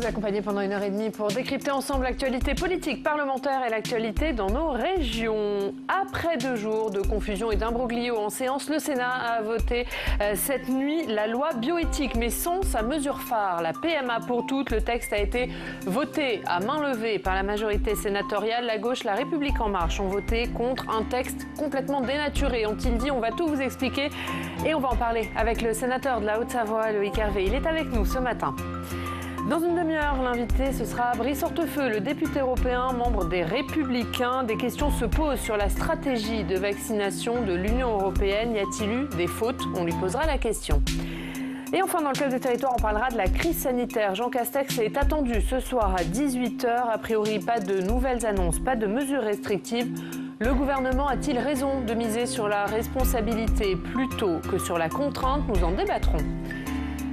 vous accompagner pendant 1h30 pour décrypter ensemble l'actualité politique, parlementaire et l'actualité dans nos régions. Après 2 jours de confusion et d'imbroglio en séance, le Sénat a voté cette nuit la loi bioéthique, mais sans sa mesure phare, la PMA pour toutes. Le texte a été voté à main levée par la majorité sénatoriale. La gauche, la République en marche ont voté contre un texte complètement dénaturé, ont-ils dit. On va tout vous expliquer et on va en parler avec le sénateur de la Haute-Savoie, Loïc Hervé. Il est avec nous ce matin. Dans une demi-heure, l'invité, ce sera Brice Hortefeux, le député européen, membre des Républicains. Des questions se posent sur la stratégie de vaccination de l'Union européenne. Y a-t-il eu des fautes? On lui posera la question. Et enfin, dans le Club des Territoires, on parlera de la crise sanitaire. Jean Castex est attendu ce soir à 18h. A priori, pas de nouvelles annonces, pas de mesures restrictives. Le gouvernement a-t-il raison de miser sur la responsabilité plutôt que sur la contrainte? Nous en débattrons.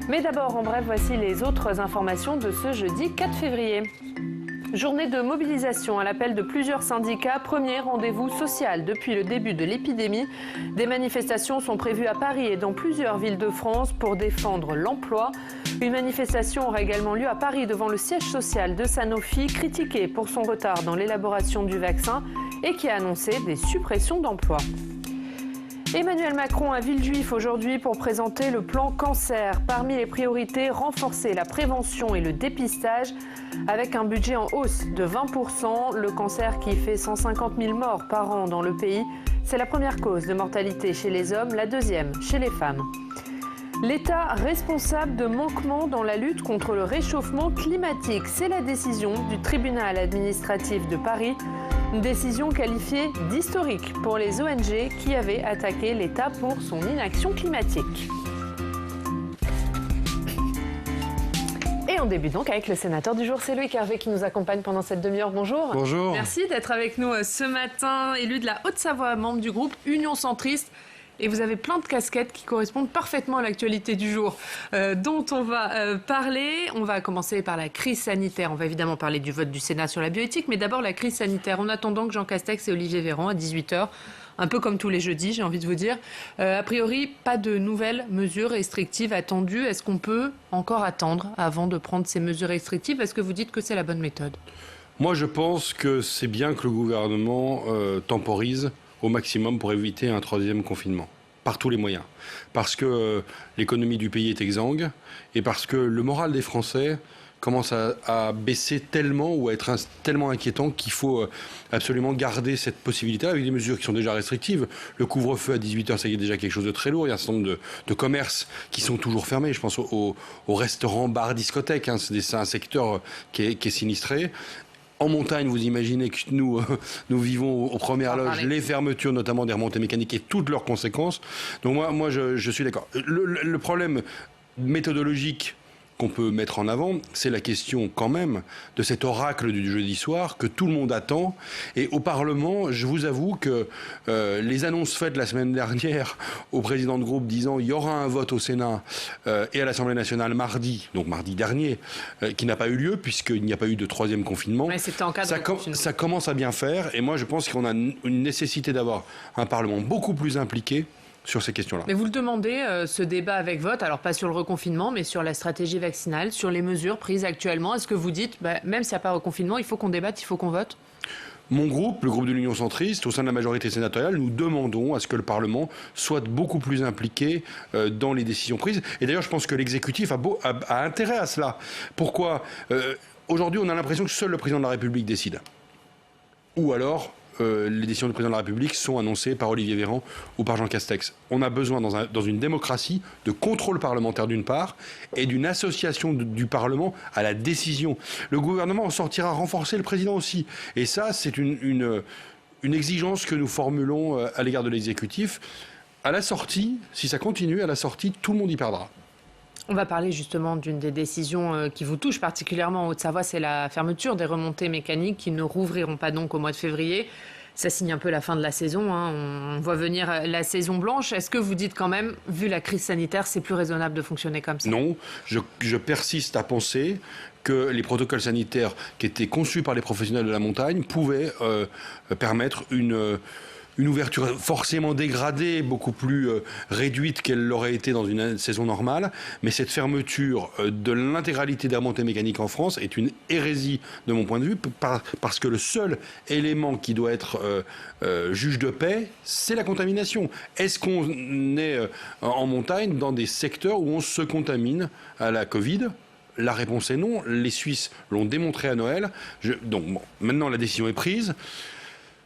Mais d'abord, en bref, voici les autres informations de ce jeudi 4 février. Journée de mobilisation à l'appel de plusieurs syndicats. Premier rendez-vous social depuis le début de l'épidémie. Des manifestations sont prévues à Paris et dans plusieurs villes de France pour défendre l'emploi. Une manifestation aura également lieu à Paris devant le siège social de Sanofi, critiqué pour son retard dans l'élaboration du vaccin et qui a annoncé des suppressions d'emplois. Emmanuel Macron à Villejuif aujourd'hui pour présenter le plan cancer. Parmi les priorités, renforcer la prévention et le dépistage avec un budget en hausse de 20%. Le cancer qui fait 150 000 morts par an dans le pays, c'est la première cause de mortalité chez les hommes, la deuxième chez les femmes. L'État responsable de manquements dans la lutte contre le réchauffement climatique. C'est la décision du tribunal administratif de Paris. Une décision qualifiée d'historique pour les ONG qui avaient attaqué l'État pour son inaction climatique. Et on débute donc avec le sénateur du jour, c'est Loïc Hervé qui nous accompagne pendant cette demi-heure. Bonjour. Bonjour. Merci d'être avec nous ce matin, élu de la Haute-Savoie, membre du groupe Union Centriste. Et vous avez plein de casquettes qui correspondent parfaitement à l'actualité du jour dont on va parler. On va commencer par la crise sanitaire. On va évidemment parler du vote du Sénat sur la bioéthique, mais d'abord la crise sanitaire. En attendant que Jean Castex et Olivier Véran à 18h, un peu comme tous les jeudis, j'ai envie de vous dire. A priori, pas de nouvelles mesures restrictives attendues. Est-ce qu'on peut encore attendre avant de prendre ces mesures restrictives? Est-ce que vous dites que c'est la bonne méthode? Moi, je pense que c'est bien que le gouvernement temporise au maximum pour éviter un 3e confinement, par tous les moyens. Parce que l'économie du pays est exsangue et parce que le moral des Français commence à baisser tellement ou à être tellement inquiétant qu'il faut absolument garder cette possibilité avec des mesures qui sont déjà restrictives. Le couvre-feu à 18h, c'est déjà quelque chose de très lourd. Il y a un certain nombre de commerces qui sont toujours fermés. Je pense aux restaurants, bars, discothèques. Hein. C'est un secteur qui est sinistré. En montagne, vous imaginez que nous vivons aux premières loges, les fermetures notamment des remontées mécaniques et toutes leurs conséquences. Donc moi je suis d'accord. Le problème méthodologique qu'on peut mettre en avant, c'est la question quand même de cet oracle du jeudi soir que tout le monde attend. Et au Parlement, je vous avoue que les annonces faites la semaine dernière au président de groupe disant il y aura un vote au Sénat et à l'Assemblée nationale mardi, donc mardi dernier, qui n'a pas eu lieu puisqu'il n'y a pas eu de 3e confinement. Mais c'était en cas de confinement. Ça commence à bien faire et moi je pense qu'on a une nécessité d'avoir un Parlement beaucoup plus impliqué sur ces questions-là. Mais vous le demandez, ce débat avec vote, alors pas sur le reconfinement, mais sur la stratégie vaccinale, sur les mesures prises actuellement. Est-ce que vous dites, même s'il n'y a pas de reconfinement, il faut qu'on débatte, il faut qu'on vote? Mon groupe, le groupe de l'Union Centriste, au sein de la majorité sénatoriale, nous demandons à ce que le Parlement soit beaucoup plus impliqué dans les décisions prises. Et d'ailleurs, je pense que l'exécutif a intérêt à cela. Pourquoi aujourd'hui, on a l'impression que seul le président de la République décide. Ou alors les décisions du président de la République sont annoncées par Olivier Véran ou par Jean Castex. On a besoin, dans une démocratie, de contrôle parlementaire d'une part et d'une association du Parlement à la décision. Le gouvernement en sortira renforcer, le président aussi. Et ça, c'est une exigence que nous formulons à l'égard de l'exécutif. À la sortie, si ça continue, à la sortie, tout le monde y perdra. On va parler justement d'une des décisions qui vous touche particulièrement en Haute-Savoie, c'est la fermeture des remontées mécaniques qui ne rouvriront pas donc au mois de février. Ça signe un peu la fin de la saison, hein. On voit venir la saison blanche. Est-ce que vous dites quand même, vu la crise sanitaire, c'est plus raisonnable de fonctionner comme ça? Non, je persiste à penser que les protocoles sanitaires qui étaient conçus par les professionnels de la montagne pouvaient permettre une une ouverture forcément dégradée, beaucoup plus réduite qu'elle l'aurait été dans une saison normale. Mais cette fermeture de l'intégralité des remontées mécaniques en France est une hérésie de mon point de vue, parce que le seul élément qui doit être juge de paix, c'est la contamination. Est-ce qu'on est en montagne dans des secteurs où on se contamine à la Covid ? La réponse est non. Les Suisses l'ont démontré à Noël. Donc bon, maintenant la décision est prise.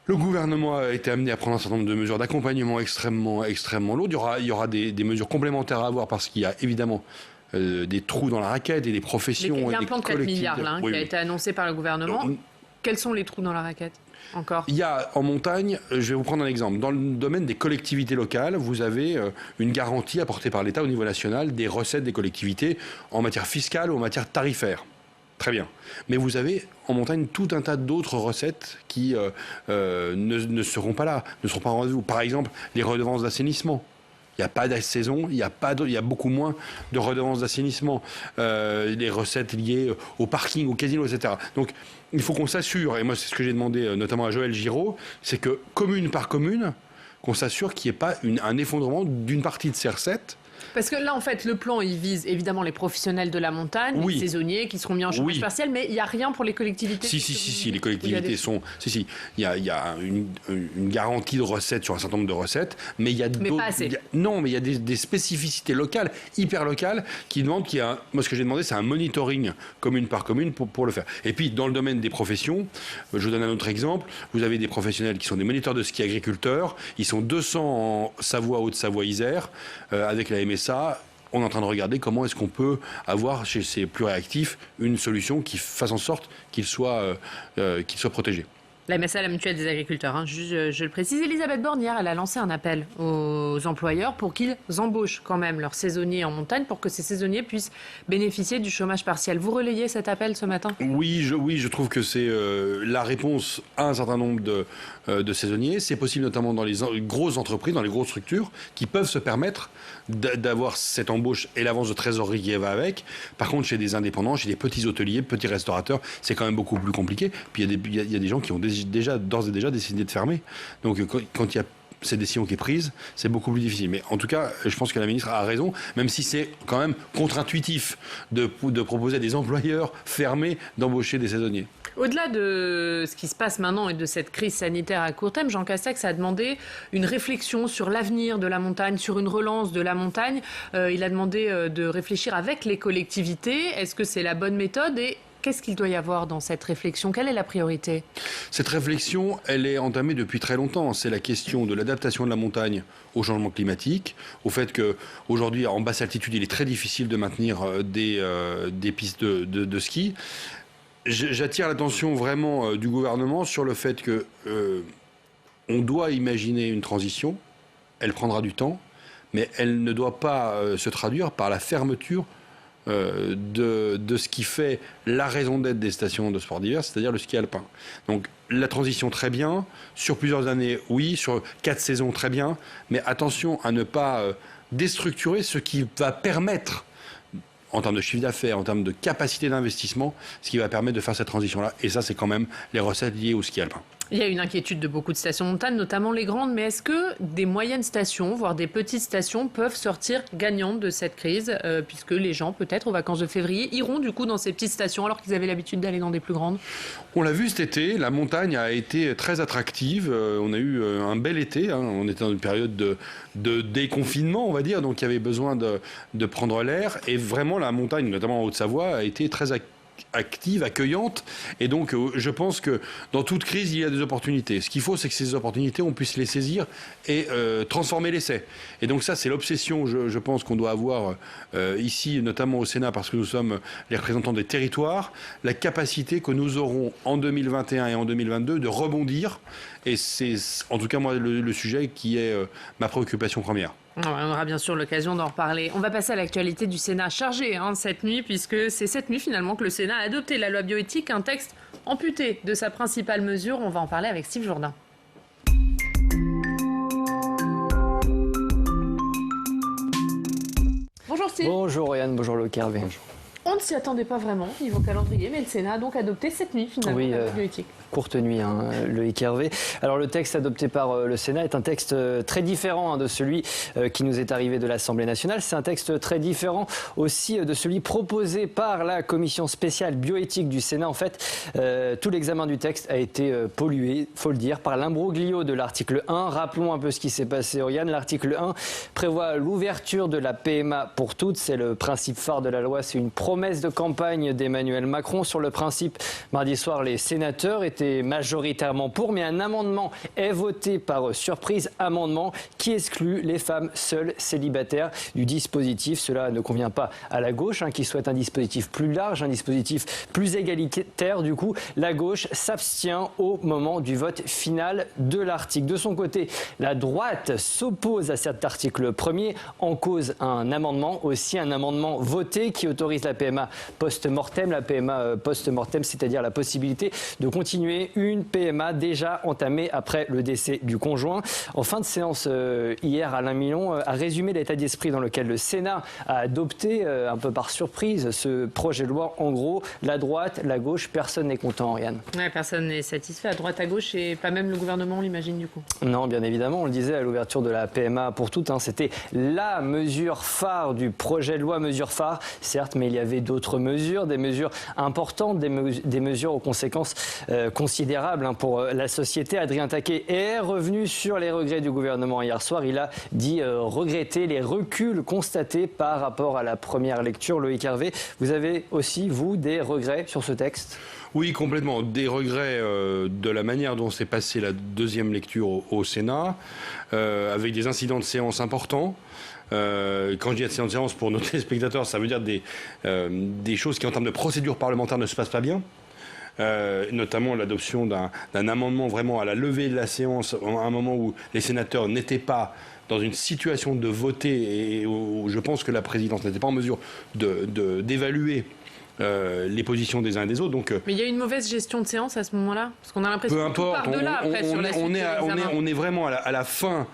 Le gouvernement a été amené à prendre un certain nombre de mesures d'accompagnement extrêmement lourdes. Il y aura des mesures complémentaires à avoir, parce qu'il y a évidemment des trous dans la raquette et des professions. Il y a un plan de 4 milliards oui, qui a été annoncé par le gouvernement. Quels sont les trous dans la raquette encore ? Il y a en montagne, je vais vous prendre un exemple. Dans le domaine des collectivités locales, vous avez une garantie apportée par l'État au niveau national des recettes des collectivités en matière fiscale ou en matière tarifaire. Très bien. Mais vous avez en montagne tout un tas d'autres recettes qui ne seront pas là, ne seront pas en rendez-vous. Par exemple, les redevances d'assainissement. Il n'y a pas d'assaison, il y a beaucoup moins de redevances d'assainissement. Les recettes liées au parking, au casino, etc. Donc, il faut qu'on s'assure, et moi c'est ce que j'ai demandé notamment à Joël Giraud, c'est que commune par commune, qu'on s'assure qu'il n'y ait pas un effondrement d'une partie de ces recettes. Parce que là, en fait, le plan, il vise évidemment les professionnels de la montagne, les saisonniers qui seront mis en chômage partiel, mais il n'y a rien pour les collectivités. Si, les collectivités sont... Si, il y a une garantie de recettes sur un certain nombre de recettes, mais il y a d'autres... Mais pas assez. Non, mais il y a des spécificités locales, hyper locales, qui demandent moi, ce que j'ai demandé, c'est un monitoring commune par commune pour le faire. Et puis, dans le domaine des professions, je vous donne un autre exemple. Vous avez des professionnels qui sont des moniteurs de ski agriculteurs. Ils sont 200 en Savoie, Haute-Savoie, Isère, avec la MSA. On est en train de regarder comment est-ce qu'on peut avoir chez ces plus réactifs une solution qui fasse en sorte qu'ils soient protégés. La MSA, la mutuelle des agriculteurs, hein. Je le précise. Elisabeth Borne, hier, elle a lancé un appel aux employeurs pour qu'ils embauchent quand même leurs saisonniers en montagne, pour que ces saisonniers puissent bénéficier du chômage partiel. Vous relayez cet appel ce matin ? Oui, je trouve que c'est la réponse à un certain nombre de saisonniers. C'est possible notamment dans les grosses entreprises, dans les grosses structures, qui peuvent se permettre d'avoir cette embauche et l'avance de trésorerie qui va avec. Par contre, chez des indépendants, chez des petits hôteliers, petits restaurateurs, c'est quand même beaucoup plus compliqué. Puis il y a des gens qui ont d'ores et déjà décidé de fermer. Donc quand il y a cette décision qui est prise, c'est beaucoup plus difficile. Mais en tout cas, je pense que la ministre a raison, même si c'est quand même contre-intuitif de proposer à des employeurs fermés d'embaucher des saisonniers. Au-delà de ce qui se passe maintenant et de cette crise sanitaire à court terme, Jean Castex a demandé une réflexion sur l'avenir de la montagne, sur une relance de la montagne. Il a demandé de réfléchir avec les collectivités. Est-ce que c'est la bonne méthode et qu'est-ce qu'il doit y avoir dans cette réflexion ? Quelle est la priorité ? Cette réflexion, elle est entamée depuis très longtemps. C'est la question de l'adaptation de la montagne au changement climatique, au fait qu'aujourd'hui, en basse altitude, il est très difficile de maintenir des pistes de ski. J'attire l'attention vraiment du gouvernement sur le fait que on doit imaginer une transition. Elle prendra du temps, mais elle ne doit pas se traduire par la fermeture de ce qui fait la raison d'être des stations de sport d'hiver, c'est-à-dire le ski alpin. Donc la transition, très bien. Sur plusieurs années, oui. Sur 4 saisons, très bien. Mais attention à ne pas déstructurer ce qui va permettre, en termes de chiffre d'affaires, en termes de capacité d'investissement, ce qui va permettre de faire cette transition-là. Et ça, c'est quand même les recettes liées au ski alpin. Il y a une inquiétude de beaucoup de stations de montagne, notamment les grandes. Mais est-ce que des moyennes stations, voire des petites stations, peuvent sortir gagnantes de cette crise, puisque les gens, peut-être, aux vacances de février, iront du coup dans ces petites stations alors qu'ils avaient l'habitude d'aller dans des plus grandes ? On l'a vu cet été, la montagne a été très attractive. On a eu un bel été. On était dans une période de déconfinement, on va dire, donc il y avait besoin de prendre l'air. Et vraiment, la montagne, notamment en Haute-Savoie, a été très active, accueillante. Et donc, je pense que dans toute crise, il y a des opportunités. Ce qu'il faut, c'est que ces opportunités, on puisse les saisir et transformer l'essai. Et donc ça, c'est l'obsession, je pense, qu'on doit avoir ici, notamment au Sénat, parce que nous sommes les représentants des territoires, la capacité que nous aurons en 2021 et en 2022 de rebondir. Et c'est, en tout cas, moi, le sujet qui est ma préoccupation première. On aura bien sûr l'occasion d'en reparler. On va passer à l'actualité du Sénat chargée cette nuit, puisque c'est cette nuit finalement que le Sénat a adopté la loi bioéthique, un texte amputé de sa principale mesure. On va en parler avec Steve Jourdain. Bonjour Steve. Bonjour Yann, bonjour Loïc Hervé. On ne s'y attendait pas vraiment niveau calendrier, mais le Sénat a donc adopté cette nuit finalement la loi bioéthique. courte nuit, hein, Loïc Hervé. Alors le texte adopté par le Sénat est un texte très différent de celui qui nous est arrivé de l'Assemblée nationale. C'est un texte très différent aussi de celui proposé par la commission spéciale bioéthique du Sénat. En fait, tout l'examen du texte a été pollué, faut le dire, par l'imbroglio de l'article 1. Rappelons un peu ce qui s'est passé, Oriane. L'article 1 prévoit l'ouverture de la PMA pour toutes. C'est le principe phare de la loi. C'est une promesse de campagne d'Emmanuel Macron. Sur le principe, mardi soir, les sénateurs étaient majoritairement pour, mais un amendement est voté par surprise, amendement qui exclut les femmes seules célibataires du dispositif. Cela ne convient pas à la gauche, qui souhaite un dispositif plus large, un dispositif plus égalitaire. Du coup, la gauche s'abstient au moment du vote final de l'article. De son côté, la droite s'oppose à cet article premier, en cause un amendement, aussi un amendement voté qui autorise la PMA post-mortem. La PMA post-mortem, c'est-à-dire la possibilité de continuer une PMA déjà entamée après le décès du conjoint. En fin de séance hier, Alain Milon a résumé l'état d'esprit dans lequel le Sénat a adopté, un peu par surprise, ce projet de loi. En gros, la droite, la gauche, personne n'est content, Oriane. Ouais, personne n'est satisfait, à droite, à gauche, et pas même le gouvernement, on l'imagine du coup. Non, bien évidemment, on le disait à l'ouverture de la PMA pour toutes, c'était la mesure phare du projet de loi, mesure phare, certes, mais il y avait d'autres mesures, des mesures importantes, des mesures aux conséquences considérables pour la société. Adrien Taquet est revenu sur les regrets du gouvernement hier soir. Il a dit regretter les reculs constatés par rapport à la première lecture. Loïc Hervé, vous avez aussi, vous, des regrets sur ce texte ? Oui, complètement. Des regrets de la manière dont s'est passée la deuxième lecture au Sénat, avec des incidents de séance importants. Quand je dis incidents de séance, pour nos téléspectateurs, ça veut dire des choses qui, en termes de procédure parlementaire, ne se passent pas bien. Notamment l'adoption d'un amendement vraiment à la levée de la séance, à un moment où les sénateurs n'étaient pas dans une situation de voter et où je pense que la présidence n'était pas en mesure d'évaluer les positions des uns et des autres. Donc, mais il y a une mauvaise gestion de séance à ce moment-là, parce qu'on a l'impression que tout part de là après sur la suite de l'examen. On est vraiment à la fin,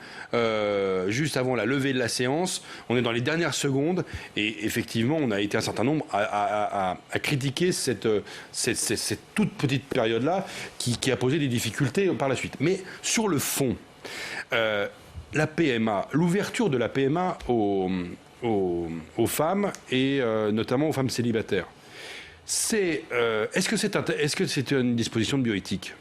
juste avant la levée de la séance. On est dans les dernières secondes et effectivement, on a été un certain nombre à critiquer cette toute petite période-là qui a posé des difficultés par la suite. Mais sur le fond, la PMA, l'ouverture de la PMA aux femmes et notamment aux femmes célibataires. Est-ce que c'est une disposition de bioéthique ?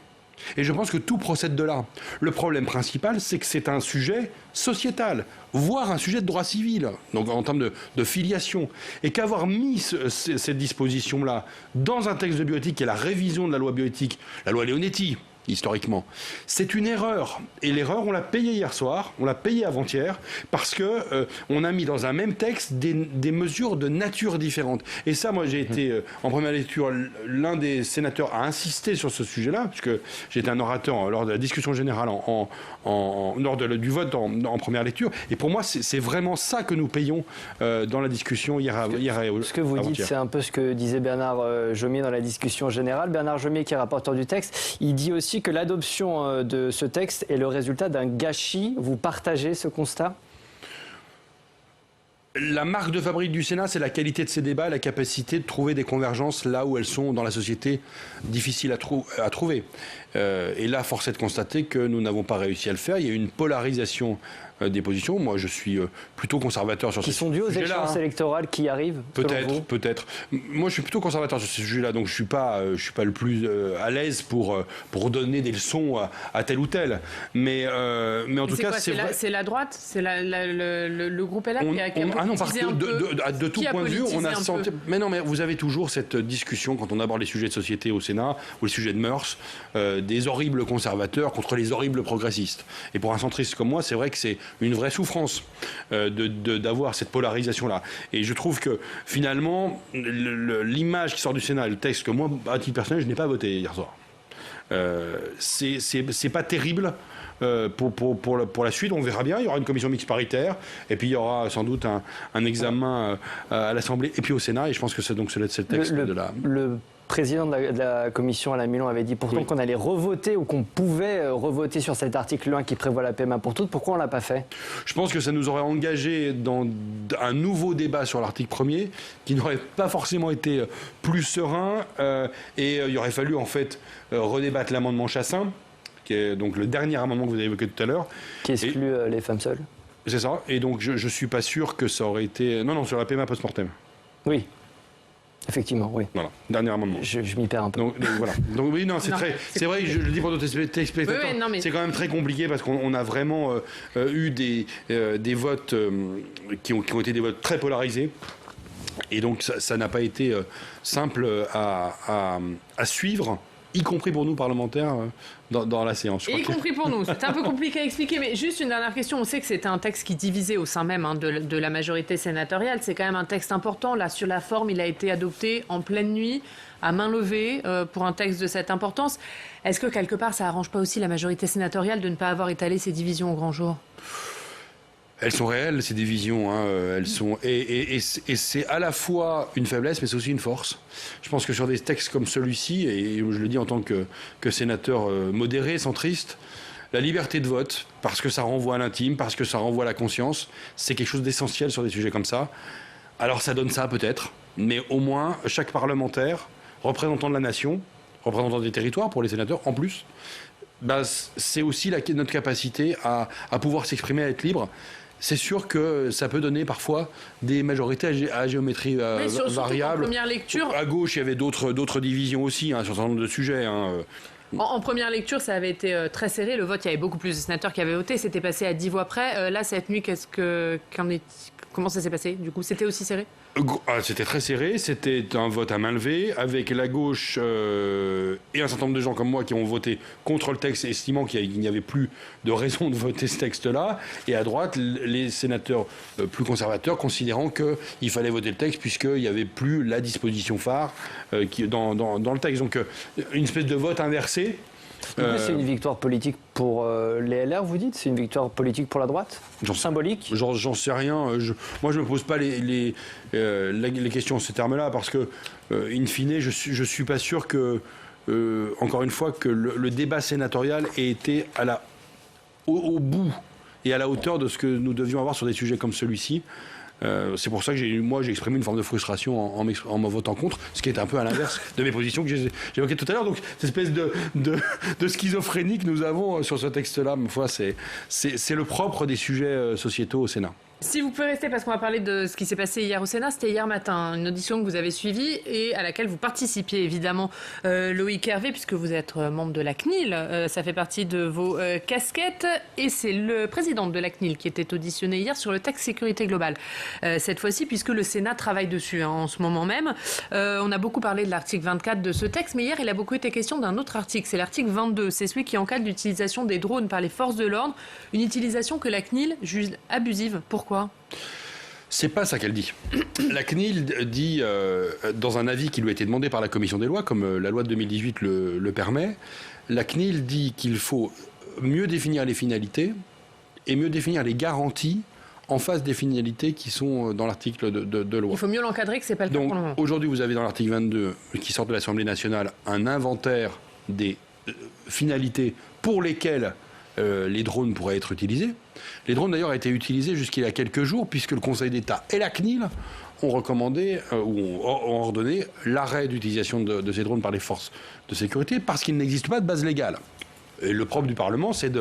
Et je pense que tout procède de là. Le problème principal, c'est que c'est un sujet sociétal, voire un sujet de droit civil, donc en termes de filiation. Et qu'avoir mis cette disposition-là dans un texte de bioéthique, qui est la révision de la loi bioéthique, la loi Leonetti, historiquement, c'est une erreur. Et l'erreur, on l'a payée hier soir, on l'a payée avant-hier, parce que on a mis dans un même texte des mesures de nature différente. Et ça, moi, j'ai été, en première lecture, l'un des sénateurs à insister sur ce sujet-là, puisque j'étais un orateur lors de la discussion générale, lors du vote en première lecture. Et pour moi, c'est vraiment ça que nous payons dans la discussion hier. Ce que vous dites, c'est un peu ce que disait Bernard Jomier dans la discussion générale. Bernard Jomier, qui est rapporteur du texte, il dit aussi que l'adoption de ce texte est le résultat d'un gâchis. Vous partagez ce constat ? La marque de fabrique du Sénat, c'est la qualité de ses débats, la capacité de trouver des convergences là où elles sont dans la société difficiles à trouver. Et là, force est de constater que nous n'avons pas réussi à le faire. Il y a une polarisation des positions. Moi, je suis plutôt conservateur sur ce sujet-là. Qui sont dues aux échéances électorales qui arrivent, Peut-être. Moi, je suis plutôt conservateur sur ce sujet-là, donc je suis pas le plus à l'aise pour donner des leçons à tel ou tel. Mais en tout cas, c'est vrai. C'est la droite, c'est le groupe LR qui a ah non, parce que de tout point de vue, on a senti. Mais non, mais vous avez toujours cette discussion quand on aborde les sujets de société au Sénat ou les sujets de mœurs, des horribles conservateurs contre les horribles progressistes. Et pour un centriste comme moi, c'est vrai que c'est une vraie souffrance d'avoir cette polarisation-là. Et je trouve que finalement, l'image qui sort du Sénat et le texte que moi, à titre personnel, je n'ai pas voté hier soir. C'est pas terrible. Pour la suite, on verra bien. Il y aura une commission mixte paritaire, et puis il y aura sans doute un examen à l'Assemblée, et puis au Sénat. Et je pense que c'est le texte de la. Le président de la commission Alain Milon avait dit pourtant qu'on allait revoter ou qu'on pouvait revoter sur cet article 1 qui prévoit la PMA pour toutes. Pourquoi on ne l'a pas fait? Je pense que ça nous aurait engagé dans un nouveau débat sur l'article 1er qui n'aurait pas forcément été plus serein et il aurait fallu en fait redébattre l'amendement Chassaing, qui est donc le dernier amendement que vous avez évoqué tout à l'heure. Qui exclut les femmes seules. C'est ça. Et donc je ne suis pas sûr que ça aurait été... Non, sur la PMA post-mortem. Oui. Effectivement, oui. Voilà, dernier amendement. Je m'y perds un peu. Donc voilà. Donc oui, non, c'est vrai, je le dis pour d'autres téléspectateurs, c'est quand même très compliqué parce qu'on a vraiment eu des votes qui ont été des votes très polarisés. Et donc ça n'a pas été simple à suivre, y compris pour nous parlementaires dans la séance. Y compris pour nous. C'était un peu compliqué à expliquer, mais juste une dernière question. On sait que c'était un texte qui divisait au sein même de la majorité sénatoriale. C'est quand même un texte important. Là, sur la forme, il a été adopté en pleine nuit, à main levée, pour un texte de cette importance. Est-ce que quelque part, ça arrange pas aussi la majorité sénatoriale de ne pas avoir étalé ces divisions au grand jour ? Elles sont réelles, ces divisions. Elles sont et c'est à la fois une faiblesse, mais c'est aussi une force. Je pense que sur des textes comme celui-ci, et je le dis en tant que sénateur modéré, centriste, la liberté de vote, parce que ça renvoie à l'intime, parce que ça renvoie à la conscience, c'est quelque chose d'essentiel sur des sujets comme ça. Alors ça donne ça peut-être, mais au moins chaque parlementaire, représentant de la nation, représentant des territoires pour les sénateurs en plus, c'est aussi notre capacité à pouvoir s'exprimer, à être libre. C'est sûr que ça peut donner parfois des majorités à géométrie variable. En première lecture, à gauche, il y avait d'autres divisions aussi sur un certain nombre de sujets. En première lecture, ça avait été très serré. Le vote, il y avait beaucoup plus de sénateurs qui avaient voté. C'était passé à 10 voix près. Là, cette nuit, comment ça s'est passé? Du coup, c'était aussi serré? C'était très serré. C'était un vote à main levée avec la gauche et un certain nombre de gens comme moi qui ont voté contre le texte, estimant qu'il n'y avait plus de raison de voter ce texte-là. Et à droite, les sénateurs plus conservateurs considérant qu'il fallait voter le texte puisqu'il n'y avait plus la disposition phare dans le texte. Donc, une espèce de vote inversé. Du coup, c'est une victoire politique pour les LR, vous dites? C'est une victoire politique pour la droite? Symbolique? J'en sais rien. Moi, je ne me pose pas les questions en ces termes-là parce que, in fine, je ne suis pas sûr que, encore une fois, que le débat sénatorial ait été au bout et à la hauteur de ce que nous devions avoir sur des sujets comme celui-ci. C'est pour ça que j'ai exprimé une forme de frustration en me votant contre, ce qui est un peu à l'inverse de mes positions que j'évoquais tout à l'heure. Donc, cette espèce de schizophrénie que nous avons sur ce texte-là, ma foi, c'est le propre des sujets sociétaux au Sénat. Si vous pouvez rester, parce qu'on va parler de ce qui s'est passé hier au Sénat, c'était hier matin, une audition que vous avez suivie et à laquelle vous participiez évidemment, Loïc Hervé, puisque vous êtes membre de la CNIL, ça fait partie de vos casquettes, et c'est le président de la CNIL qui était auditionné hier sur le texte sécurité globale. Cette fois-ci, puisque le Sénat travaille dessus en ce moment même. On a beaucoup parlé de l'article 24 de ce texte, mais hier il a beaucoup été question d'un autre article, c'est l'article 22, c'est celui qui encadre l'utilisation des drones par les forces de l'ordre, une utilisation que la CNIL juge abusive. Pourquoi ? C'est pas ça qu'elle dit. La CNIL dit, dans un avis qui lui a été demandé par la Commission des lois, comme la loi de 2018 le permet, la CNIL dit qu'il faut mieux définir les finalités et mieux définir les garanties en face des finalités qui sont dans l'article de loi. Il faut mieux l'encadrer que c'est pas le cas pour le moment. Aujourd'hui, vous avez dans l'article 22, qui sort de l'Assemblée nationale, un inventaire des finalités pour lesquelles les drones pourraient être utilisés. Les drones, d'ailleurs, ont été utilisés jusqu'il y a quelques jours, puisque le Conseil d'État et la CNIL ont recommandé ou ont ordonné l'arrêt d'utilisation de ces drones par les forces de sécurité, parce qu'il n'existe pas de base légale. Et le propre du Parlement, c'est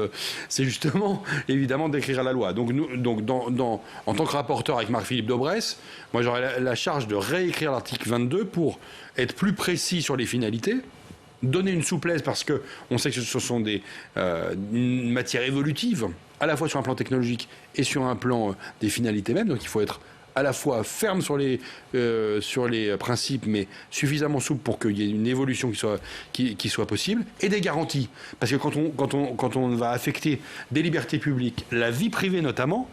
justement, évidemment, d'écrire la loi. Donc, en tant que rapporteur avec Marc-Philippe Daubresse, moi, j'aurais la charge de réécrire l'article 22 pour être plus précis sur les finalités, donner une souplesse parce qu'on sait que ce sont une matière évolutive, à la fois sur un plan technologique et sur un plan des finalités même. Donc il faut être à la fois ferme sur les principes, mais suffisamment souple pour qu'il y ait une évolution qui soit possible, et des garanties. Parce que quand on va affecter des libertés publiques, la vie privée notamment,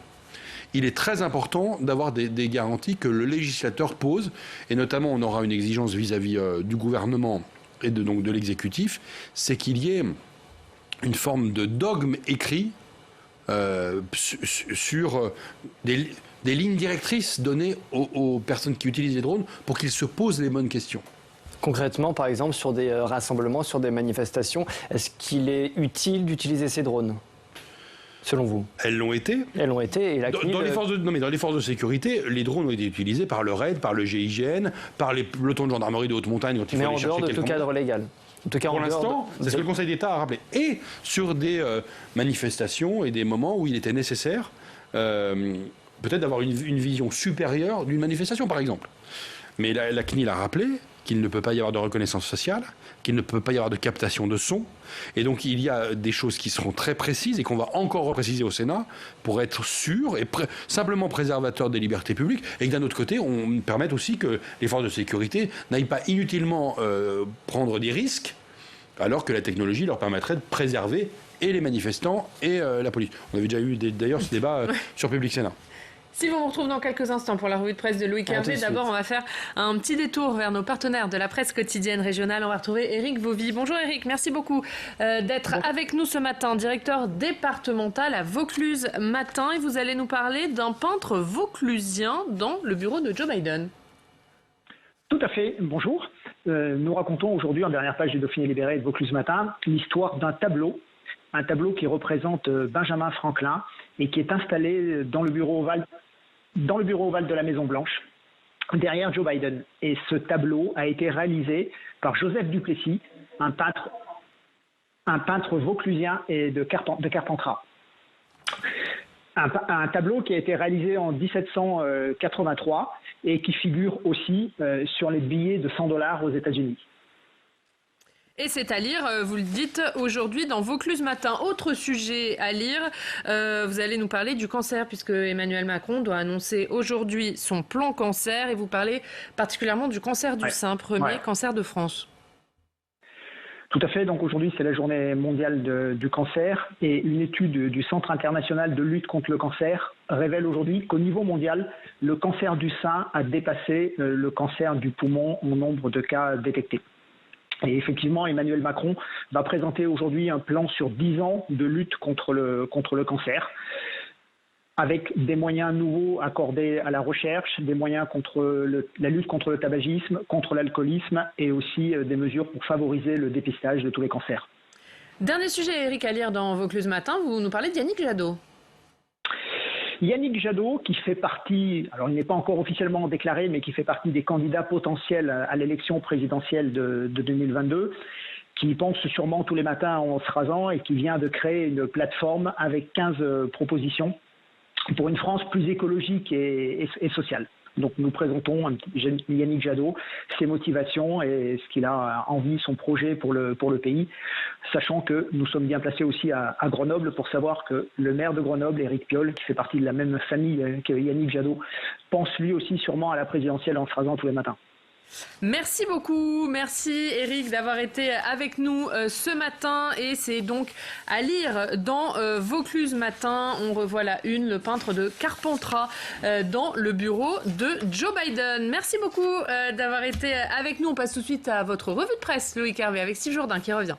il est très important d'avoir des garanties que le législateur pose, et notamment on aura une exigence vis-à-vis du gouvernement et donc de l'exécutif, c'est qu'il y ait une forme de dogme écrit sur des lignes directrices données aux personnes qui utilisent les drones pour qu'ils se posent les bonnes questions. Concrètement, par exemple, sur des rassemblements, sur des manifestations, est-ce qu'il est utile d'utiliser ces drones ? Selon vous? Elles l'ont été. Elles l'ont été. Et la CNIL... dans les forces de sécurité, les drones ont été utilisés par le RAID, par le GIGN, par les pelotons de gendarmerie de haute montagne quand il fallait chercher quelqu'un. Mais en dehors de tout cadre légal. En tout cas, pour l'instant, c'est ce que le Conseil d'État a rappelé. Et sur des manifestations et des moments où il était nécessaire, peut-être d'avoir une vision supérieure d'une manifestation, par exemple. Mais la CNIL a rappelé qu'il ne peut pas y avoir de reconnaissance faciale, qu'il ne peut pas y avoir de captation de son. Et donc, il y a des choses qui seront très précises et qu'on va encore repréciser au Sénat pour être sûr et simplement préservateur des libertés publiques. Et que d'un autre côté, on permette aussi que les forces de sécurité n'aillent pas inutilement prendre des risques, alors que la technologie leur permettrait de préserver et les manifestants et la police. On avait déjà eu d'ailleurs ce débat sur Public Sénat. Sylvain, on vous retrouve dans quelques instants pour la revue de presse de Loïc Hervé. D'abord, on va faire un petit détour vers nos partenaires de la presse quotidienne régionale. On va retrouver Éric Vauvy. Bonjour Éric, merci beaucoup d'être avec nous ce matin, directeur départemental à Vaucluse Matin. Et vous allez nous parler d'un peintre vauclusien dans le bureau de Joe Biden. Tout à fait, bonjour. Nous racontons aujourd'hui en dernière page du Dauphiné libéré de Vaucluse Matin l'histoire d'un tableau qui représente Benjamin Franklin et qui est installé dans le bureau ovale de la Maison-Blanche, derrière Joe Biden. Et ce tableau a été réalisé par Joseph Duplessis, un peintre vauclusien et de Carpentras. Un tableau qui a été réalisé en 1783 et qui figure aussi sur les billets de $100 aux États-Unis. Et c'est à lire, vous le dites, aujourd'hui dans Vaucluse Matin. Autre sujet à lire, vous allez nous parler du cancer, puisque Emmanuel Macron doit annoncer aujourd'hui son plan cancer, et vous parlez particulièrement du cancer du sein, premier cancer de France. Tout à fait, donc aujourd'hui c'est la journée mondiale du cancer, et une étude du Centre international de lutte contre le cancer révèle aujourd'hui qu'au niveau mondial, le cancer du sein a dépassé le cancer du poumon en nombre de cas détectés. Et effectivement, Emmanuel Macron va présenter aujourd'hui un plan sur 10 ans de lutte contre le cancer, avec des moyens nouveaux accordés à la recherche, des moyens contre la lutte contre le tabagisme, contre l'alcoolisme et aussi des mesures pour favoriser le dépistage de tous les cancers. Dernier sujet, Éric, à lire dans Vaucluse Matin, vous nous parlez de Yannick Jadot. Yannick Jadot, qui fait partie, alors il n'est pas encore officiellement déclaré, mais qui fait partie des candidats potentiels à l'élection présidentielle de 2022, qui pense sûrement tous les matins en se rasant et qui vient de créer une plateforme avec 15 propositions pour une France plus écologique et sociale. Donc nous présentons Yannick Jadot, ses motivations et ce qu'il a envie, son projet pour le pays, sachant que nous sommes bien placés aussi à Grenoble pour savoir que le maire de Grenoble, Éric Piolle, qui fait partie de la même famille que Yannick Jadot, pense lui aussi sûrement à la présidentielle en se rasant tous les matins. Merci beaucoup, merci Éric d'avoir été avec nous ce matin, et c'est donc à lire dans Vaucluse Matin. On revoit la une, le peintre de Carpentras dans le bureau de Joe Biden. Merci beaucoup d'avoir été avec nous. On passe tout de suite à votre revue de presse, Loïc Hervé, avec Steve Jourdain qui revient.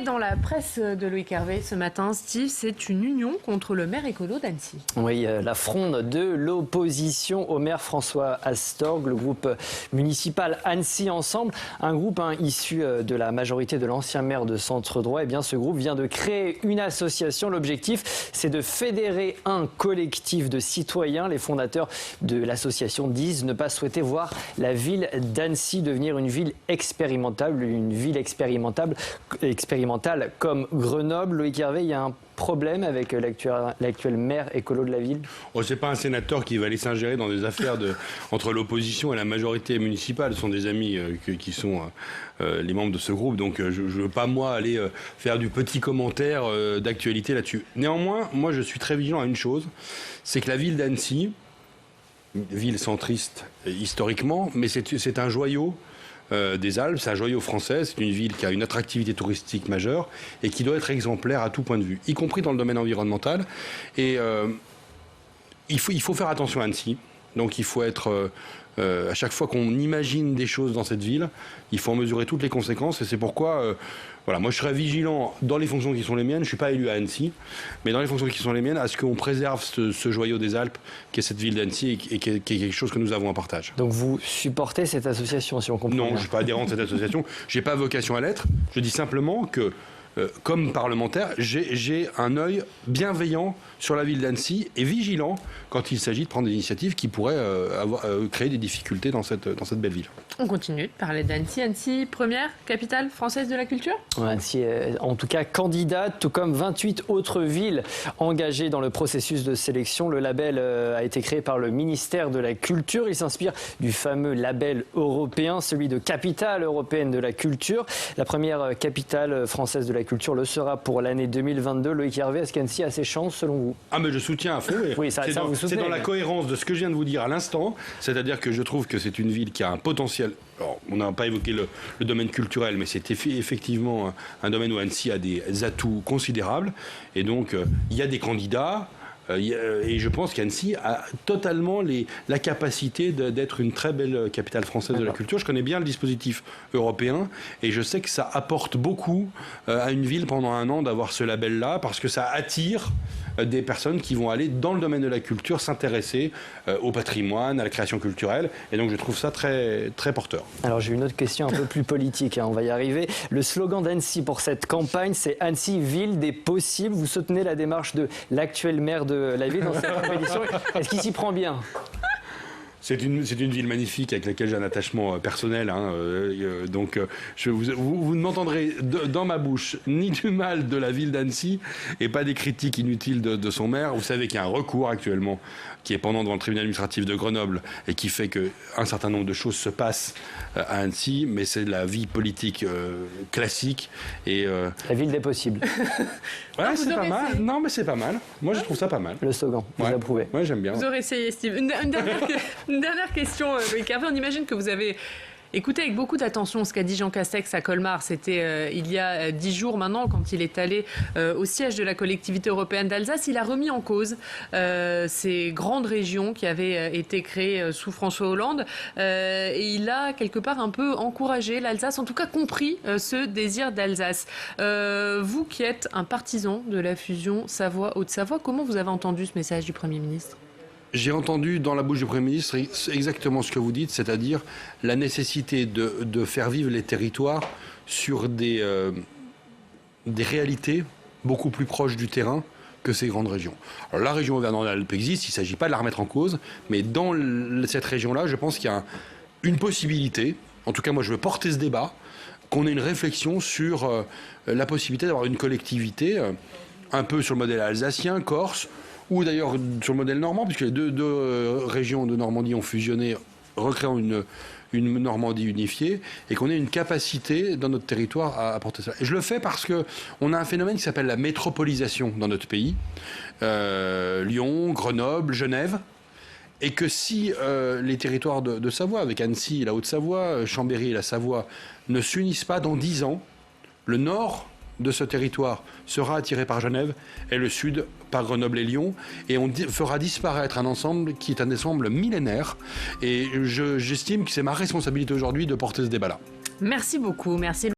Dans la presse de Loïc Hervé ce matin, Steve, c'est une union contre le maire écolo d'Annecy. Oui, la fronde de l'opposition au maire François Astorg, le groupe municipal Annecy Ensemble, un groupe issu de la majorité de l'ancien maire de Centre Droit. Eh bien, ce groupe vient de créer une association. L'objectif, c'est de fédérer un collectif de citoyens. Les fondateurs de l'association disent ne pas souhaiter voir la ville d'Annecy devenir une ville expérimentale, comme Grenoble. Loïc Hervé, il y a un problème avec l'actuel maire écolo de la ville? Ce n'est pas un sénateur qui va aller s'ingérer dans des affaires entre l'opposition et la majorité municipale. Ce sont des amis qui sont les membres de ce groupe. Donc je ne veux pas, moi, aller faire du petit commentaire d'actualité là-dessus. Néanmoins, moi, je suis très vigilant à une chose, c'est que la ville d'Annecy, une ville centriste historiquement, mais c'est un joyau des Alpes, c'est un joyau français, c'est une ville qui a une attractivité touristique majeure et qui doit être exemplaire à tout point de vue, y compris dans le domaine environnemental. Et il faut faire attention à Annecy, donc il faut être À chaque fois qu'on imagine des choses dans cette ville, il faut en mesurer toutes les conséquences. Et c'est pourquoi, moi je serai vigilant dans les fonctions qui sont les miennes. Je ne suis pas élu à Annecy, mais dans les fonctions qui sont les miennes, à ce qu'on préserve ce joyau des Alpes, qui est cette ville d'Annecy, et qui est quelque chose que nous avons en partage. Donc vous supportez cette association, si on comprend bien. Non, je ne suis pas adhérent de cette association. Je n'ai pas vocation à l'être. Je dis simplement que, comme parlementaire, j'ai un œil bienveillant sur la ville d'Annecy et vigilant quand il s'agit de prendre des initiatives qui pourraient créer des difficultés dans cette belle ville. On continue de parler d'Annecy. Annecy, première capitale française de la culture ? Annecy est en tout cas candidate, tout comme 28 autres villes engagées dans le processus de sélection. Le label a été créé par le ministère de la Culture. Il s'inspire du fameux label européen, celui de capitale européenne de la culture. La première capitale française de la culture le sera pour l'année 2022. Loïc Hervé, est-ce qu'Annecy a ses chances selon vous ? Ah, mais je soutiens à fond. Oui, ça vous soutenez. C'est dans la cohérence de ce que je viens de vous dire à l'instant. C'est-à-dire que je trouve que c'est une ville qui a un potentiel. Alors, on n'a pas évoqué le domaine culturel, mais c'est effectivement un domaine où Annecy a des atouts considérables. Et donc, il y a des candidats. Et je pense qu'Annecy a totalement la capacité d'être une très belle capitale française de la culture. Je connais bien le dispositif européen et je sais que ça apporte beaucoup à une ville pendant un an d'avoir ce label-là, parce que ça attire des personnes qui vont aller dans le domaine de la culture s'intéresser au patrimoine, à la création culturelle. Et donc je trouve ça très, très porteur. Alors j'ai une autre question un peu plus politique, on va y arriver. Le slogan d'Annecy pour cette campagne, c'est Annecy, ville des possibles. Vous soutenez la démarche de l'actuel maire de la ville dans cette compétition. Est-ce qu'il s'y prend bien ? C'est une ville magnifique avec laquelle j'ai un attachement personnel. Donc, vous ne m'entendrez dans ma bouche ni du mal de la ville d'Annecy et pas des critiques inutiles de son maire. Vous savez qu'il y a un recours actuellement qui est pendant devant le tribunal administratif de Grenoble et qui fait qu'un certain nombre de choses se passent à Annecy, mais c'est de la vie politique classique. La ville des possibles. Ouais, c'est pas mal. Non, mais c'est pas mal. Moi, je trouve ça pas mal. Le slogan, vous approuvez. Ouais, j'aime bien. Vous aurez essayé, Steve. Une dernière question, Loïc Hervé. On imagine que vous avez écoutez avec beaucoup d'attention ce qu'a dit Jean Castex à Colmar. C'était il y a 10 jours maintenant, quand il est allé au siège de la collectivité européenne d'Alsace. Il a remis en cause ces grandes régions qui avaient été créées sous François Hollande. Et il a quelque part un peu encouragé l'Alsace, en tout cas compris ce désir d'Alsace. Vous qui êtes un partisan de la fusion Savoie-Haute-Savoie, comment vous avez entendu ce message du Premier ministre ? J'ai entendu dans la bouche du Premier ministre exactement ce que vous dites, c'est-à-dire la nécessité de faire vivre les territoires sur des réalités beaucoup plus proches du terrain que ces grandes régions. Alors la région Auvergne-Rhône-Alpes existe, il ne s'agit pas de la remettre en cause, mais dans cette région-là, je pense qu'il y a une possibilité, en tout cas moi je veux porter ce débat, qu'on ait une réflexion sur la possibilité d'avoir une collectivité un peu sur le modèle alsacien, corse, ou d'ailleurs sur le modèle normand, puisque les deux régions de Normandie ont fusionné, recréant une Normandie unifiée, et qu'on ait une capacité dans notre territoire à porter ça. Et je le fais parce qu'on a un phénomène qui s'appelle la métropolisation dans notre pays. Lyon, Grenoble, Genève. Et que si les territoires de Savoie, avec Annecy et la Haute-Savoie, Chambéry et la Savoie, ne s'unissent pas dans 10 ans, le nord de ce territoire sera attiré par Genève et le sud par Grenoble et Lyon, et on fera disparaître un ensemble qui est un ensemble millénaire, et j'estime que c'est ma responsabilité aujourd'hui de porter ce débat-là. Merci beaucoup, merci.